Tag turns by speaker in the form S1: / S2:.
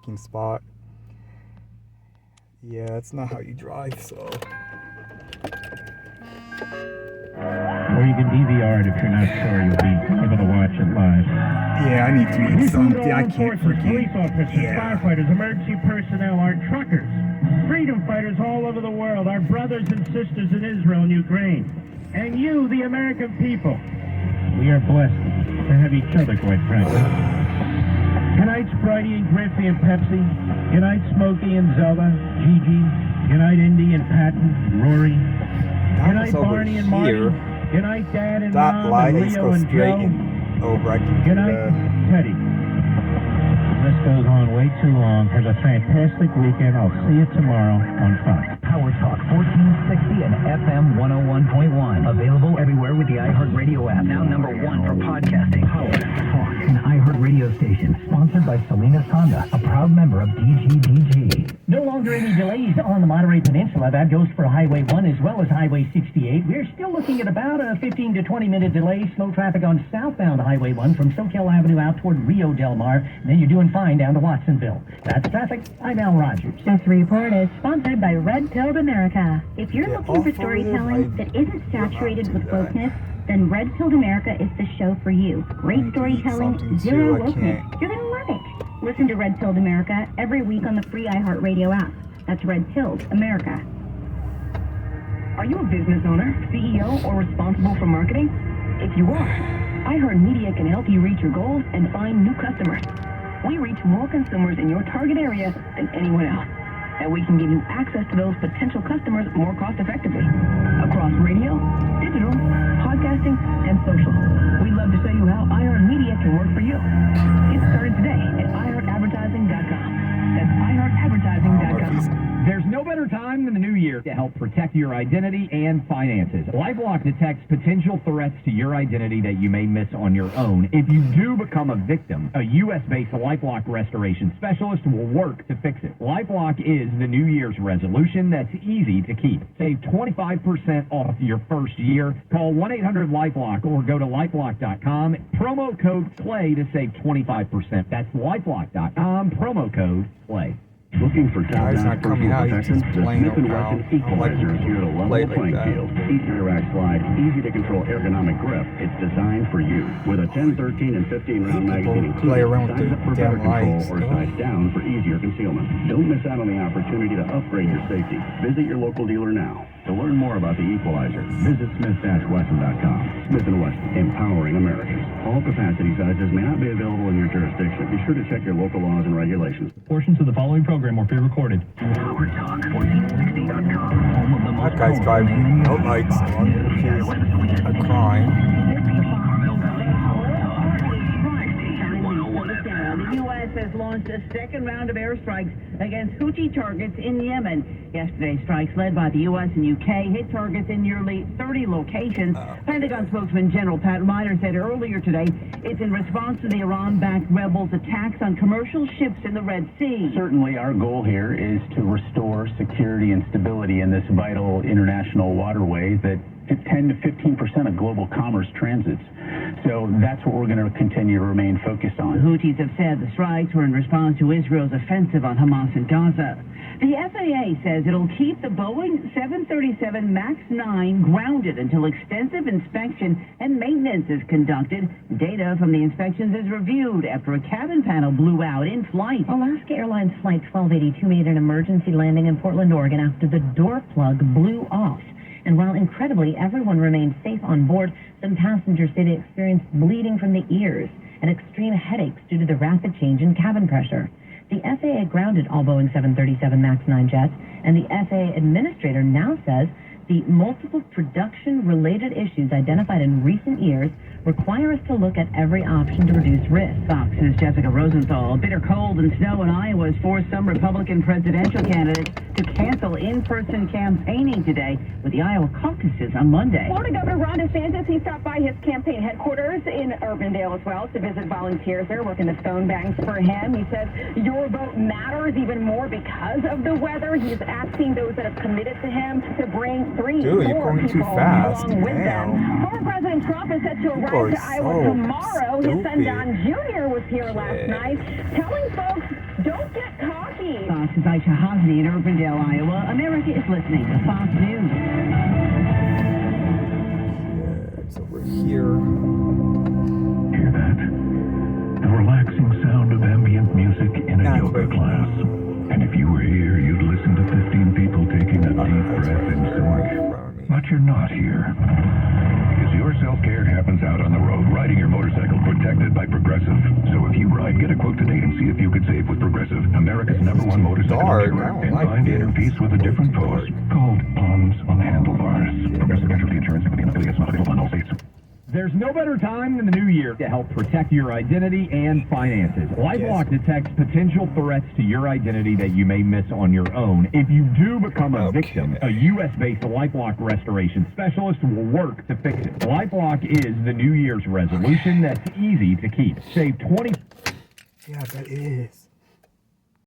S1: parking spot. Yeah, that's not how you drive, so.
S2: Or you can DVR it if you're not sure you'll be able to watch it live.
S1: Yeah, I need to eat something. I can't forget.
S2: Police officers, firefighters, emergency personnel, our truckers, freedom fighters all over the world, our brothers and sisters in Israel and Ukraine, and you, the American people. We are blessed to have each other, quite frankly. Good night, Spritey and Griffey and Pepsi. Good night, Smokey and Zelda, Gigi. Good night, Indy and Patton, Rory. Good night, Barney and Marty. Good night, Dad and Mom, and Leo and Joe. Good night, Teddy. This goes on way too long. Have a fantastic weekend. I'll see you tomorrow on Fox.
S3: Power Talk 1460 and FM 101.1. Available everywhere with the iHeartRadio app. Now number one for podcasting. Power Talk, an iHeartRadio station. Sponsored by Salinas Honda, a proud member of DGDG.
S4: No longer any delays on the Monterey Peninsula. That goes for Highway 1 as well as Highway 68. We're still looking at about a 15 to 20 minute delay. Slow traffic on southbound Highway 1 from Soquel Avenue out toward Rio Del Mar. And then you're doing fine down to Watsonville. That's traffic. I'm Al Rogers.
S5: This report is sponsored by Red Pilled America. If you're looking for storytelling that isn't saturated with wokeness, then Red Pilled America is the show for you. Great storytelling, zero wokeness. You're going to love it. Listen to Red Pilled America every week on the free iHeartRadio app. That's Red Pilled America.
S6: Are you a business owner, CEO, or responsible for marketing? If you are, iHeartMedia can help you reach your goals and find new customers. We reach more consumers in your target area than anyone else, and we can give you access to those potential customers more cost-effectively across radio, digital, podcasting, and social. We'd love to show you how iHeartMedia can work for you. Get started today at iHeartAdvertising.com. That's iHeartAdvertising.com.
S7: There's no better time than the new year to help protect your identity and finances. LifeLock detects potential threats to your identity that you may miss on your own. If you do become a victim, a U.S.-based LifeLock restoration specialist will work to fix it. LifeLock is the New Year's resolution that's easy to keep. Save 25% off your first year. Call 1-800-LifeLock or go to LifeLock.com. Promo code PLAY to save 25%. That's LifeLock.com. Promo code PLAY.
S8: Looking for top-notch personal protection? The
S1: playing
S8: Smith & Wesson Equalizer is here to level the playing field. Easy to rack slide, easy to control ergonomic grip. It's designed for you. With a 10, 13, and 15-round magazine included, size up for better control or size down for easier concealment. Don't miss out on the opportunity to upgrade your safety. Visit your local dealer now. To learn more about the Equalizer, visit smith-wesson.com. Smith & Wesson, empowering Americans. All capacity sizes may not be available in your jurisdiction. Be sure to check your local laws and regulations.
S7: Portions of the following program were pre-recorded.
S3: Power Talk 1460.com. Home of the most
S1: That guy's driving no lights on, which is a crime.
S9: The U.S. has launched a second round of airstrikes against Houthi targets in Yemen. Yesterday's strikes led by the U.S. and U.K. hit targets in nearly 30 locations. Pentagon spokesman General Pat Ryder said earlier today it's in response to the Iran-backed rebels' attacks on commercial ships in the Red Sea.
S2: Certainly our goal here is to restore security and stability in this vital international waterway that 10 to 15% of global commerce transits. So that's what we're going to continue to remain focused on.
S9: The Houthis have said the strikes were in response to Israel's offensive on Hamas in Gaza. The FAA says it'll keep the Boeing 737 MAX 9 grounded until extensive inspection and maintenance is conducted. Data from the inspections is reviewed after a cabin panel blew out in flight.
S5: Alaska Airlines Flight 1282 made an emergency landing in Portland, Oregon after the door plug blew off. And while incredibly everyone remained safe on board, some passengers say they experienced bleeding from the ears and extreme headaches due to the rapid change in cabin pressure. The FAA grounded all Boeing 737 MAX 9 jets, and the FAA administrator now says the multiple production-related issues identified in recent years require us to look at every option to reduce risk.
S9: Fox's Jessica Rosenthal. Bitter cold and snow in Iowa has forced some Republican presidential candidates to cancel in-person campaigning today with the Iowa caucuses on Monday.
S6: Florida Governor Ron DeSantis, he stopped by his campaign headquarters in Urbandale as well to visit volunteers there working the phone banks for him. He says your vote matters even more because of the weather. He's asking those that have committed to him to bring 3 more people along with them. Former President Trump is set to arrive to Iowa tomorrow. His son Don Jr. was here last night telling folks, don't get me.
S9: Fox is Aisha Hosny in Urbandale, Iowa. America is listening to Fox News.
S1: Yeah, it's over here.
S10: Hear that? The relaxing sound of ambient music in a yoga class. And if you were here, you'd listen to 15 people taking a deep breath in sync. But you're not here. Because your self-care happens out on the road, riding your motorcycle protected by Progressive. So if you ride, get a quote today and see if you could save with Progressive, America's #1 motorcycle insurer. And find inner peace with a different pose called Palms on Handlebars. Progressive Casualty Insurance Company and affiliates not available in all states.
S7: There's no better time than the new year to help protect your identity and finances. LifeLock detects potential threats to your identity that you may miss on your own. If you do become a victim, a U.S.-based LifeLock restoration specialist will work to fix it. LifeLock is the New Year's resolution that's easy to keep. Save 20...
S1: Yeah, that is.